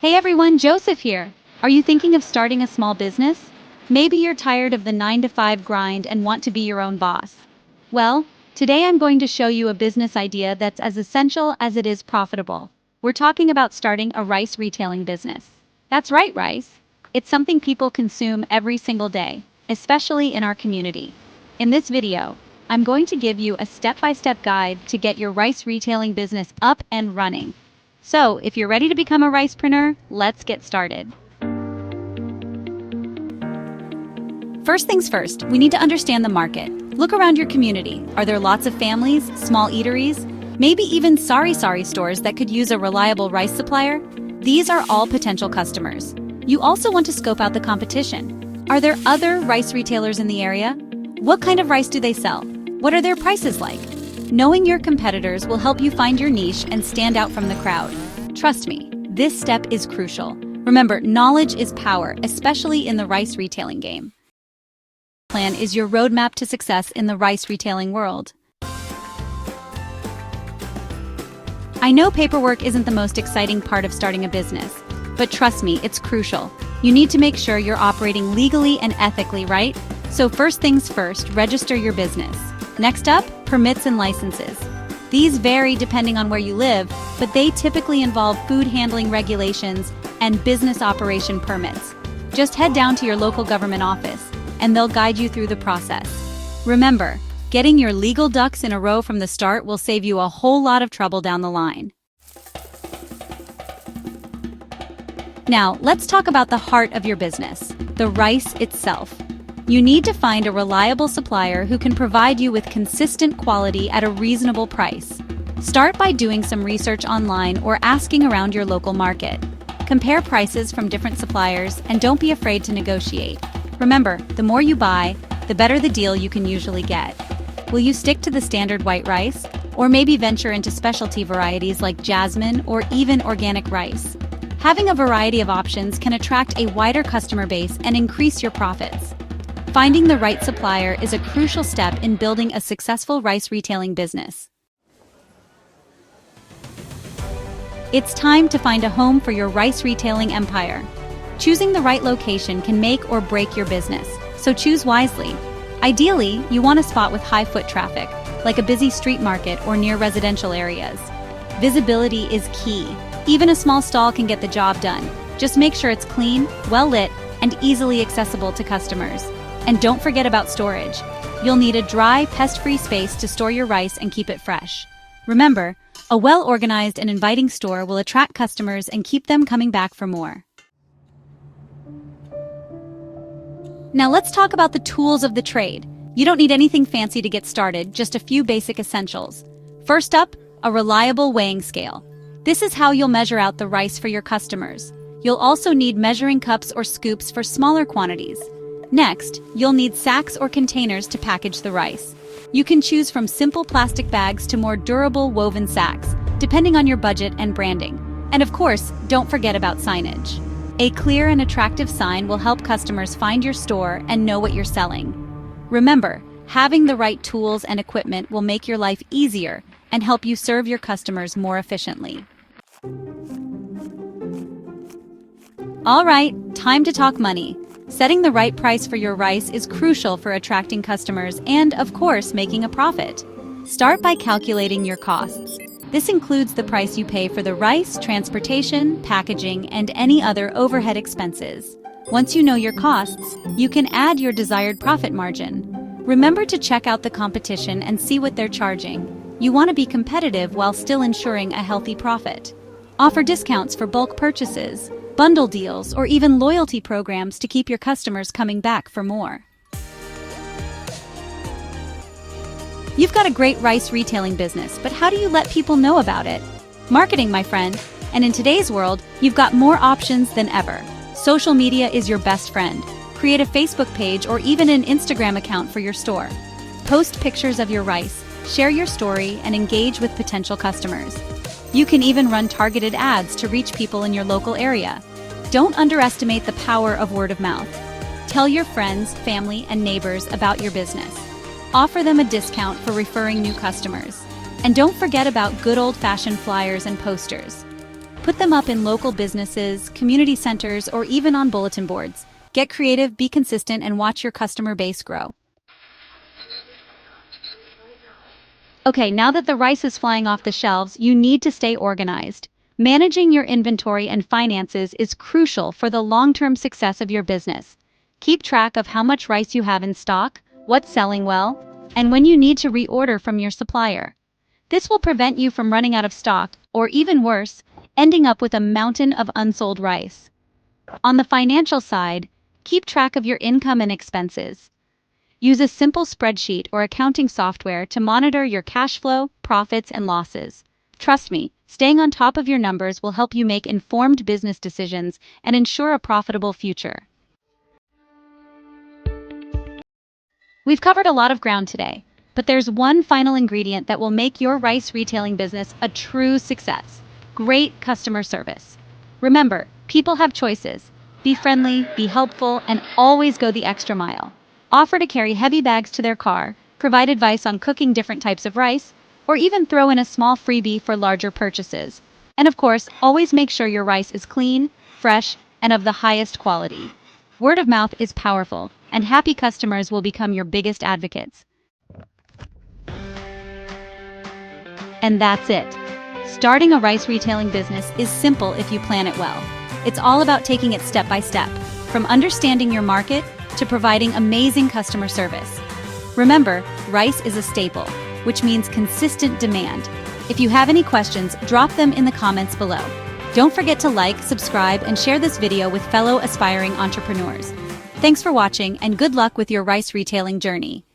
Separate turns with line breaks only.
Hey everyone, Joseph here. Are you thinking of starting a small business? Maybe you're tired of the 9 to 5 grind and want to be your own boss. Well, today I'm going to show you a business idea that's as essential as it is profitable. We're talking about starting a rice retailing business. That's right, rice. It's something people consume every single day, especially in our community. In this video, I'm going to give you a step-by-step guide to get your rice retailing business up and running. So, if you're ready to become a ricepreneur, let's get started. First things first, we need to understand the market. Look around your community. Are there lots of families, small eateries, maybe even sari stores that could use a reliable rice supplier? These are all potential customers. You also want to scope out the competition. Are there other rice retailers in the area? What kind of rice do they sell? What are their prices like? Knowing your competitors will help you find your niche and stand out from the crowd. Trust me, this step is crucial. Remember, knowledge is power, especially in the rice retailing game. Plan is your roadmap to success in the rice retailing world. I know paperwork isn't the most exciting part of starting a business, but trust me, it's crucial. You need to make sure you're operating legally and ethically, right? So first things first, register your business. Next up, permits and licenses. These vary depending on where you live, but they typically involve food handling regulations and business operation permits. Just head down to your local government office, and they'll guide you through the process. Remember, getting your legal ducks in a row from the start will save you a whole lot of trouble down the line. Now, let's talk about the heart of your business, the rice itself. You need to find a reliable supplier who can provide you with consistent quality at a reasonable price. Start by doing some research online or asking around your local market. Compare prices from different suppliers and don't be afraid to negotiate. Remember, the more you buy, the better the deal you can usually get. Will you stick to the standard white rice, or maybe venture into specialty varieties like jasmine or even organic rice? Having a variety of options can attract a wider customer base and increase your profits. Finding the right supplier is a crucial step in building a successful rice retailing business. It's time to find a home for your rice retailing empire. Choosing the right location can make or break your business, so choose wisely. Ideally, you want a spot with high foot traffic, like a busy street market or near residential areas. Visibility is key. Even a small stall can get the job done. Just make sure it's clean, well lit, and easily accessible to customers. And don't forget about storage. You'll need a dry, pest-free space to store your rice and keep it fresh. Remember, a well-organized and inviting store will attract customers and keep them coming back for more. Now let's talk about the tools of the trade. You don't need anything fancy to get started, just a few basic essentials. First up, a reliable weighing scale. This is how you'll measure out the rice for your customers. You'll also need measuring cups or scoops for smaller quantities. Next, you'll need sacks or containers to package the rice. You can choose from simple plastic bags to more durable woven sacks, depending on your budget and branding. And of course, don't forget about signage. A clear and attractive sign will help customers find your store and know what you're selling. Remember, having the right tools and equipment will make your life easier and help you serve your customers more efficiently. All right, time to talk money. Setting the right price for your rice is crucial for attracting customers and, of course, making a profit. Start by calculating your costs. This includes the price you pay for the rice, transportation, packaging, and any other overhead expenses. Once you know your costs, you can add your desired profit margin. Remember to check out the competition and see what they're charging. You want to be competitive while still ensuring a healthy profit. Offer discounts for bulk purchases, bundle deals, or even loyalty programs to keep your customers coming back for more. You've got a great rice retailing business, but how do you let people know about it? Marketing, my friend. And in today's world, you've got more options than ever. Social media is your best friend. Create a Facebook page or even an Instagram account for your store. Post pictures of your rice, share your story, and engage with potential customers. You can even run targeted ads to reach people in your local area. Don't underestimate the power of word of mouth. Tell your friends, family, and neighbors about your business. Offer them a discount for referring new customers. And don't forget about good old-fashioned flyers and posters. Put them up in local businesses, community centers, or even on bulletin boards. Get creative, be consistent, and watch your customer base grow. Okay, now that the rice is flying off the shelves, you need to stay organized. Managing your inventory and finances is crucial for the long-term success of your business. Keep track of how much rice you have in stock, what's selling well, and when you need to reorder from your supplier. This will prevent you from running out of stock, or even worse, ending up with a mountain of unsold rice. On the financial side, keep track of your income and expenses. Use a simple spreadsheet or accounting software to monitor your cash flow, profits, and losses. Trust me, staying on top of your numbers will help you make informed business decisions and ensure a profitable future. We've covered a lot of ground today, but there's one final ingredient that will make your rice retailing business a true success: great customer service. Remember, people have choices. Be friendly, be helpful, and always go the extra mile. Offer to carry heavy bags to their car, provide advice on cooking different types of rice, or even throw in a small freebie for larger purchases. And of course, always make sure your rice is clean, fresh, and of the highest quality. Word of mouth is powerful, and happy customers will become your biggest advocates. And that's it. Starting a rice retailing business is simple if you plan it well. It's all about taking it step by step, from understanding your market to providing amazing customer service. Remember, rice is a staple, which means consistent demand. If you have any questions, drop them in the comments below. Don't forget to like, subscribe, and share this video with fellow aspiring entrepreneurs. Thanks for watching, and good luck with your rice retailing journey.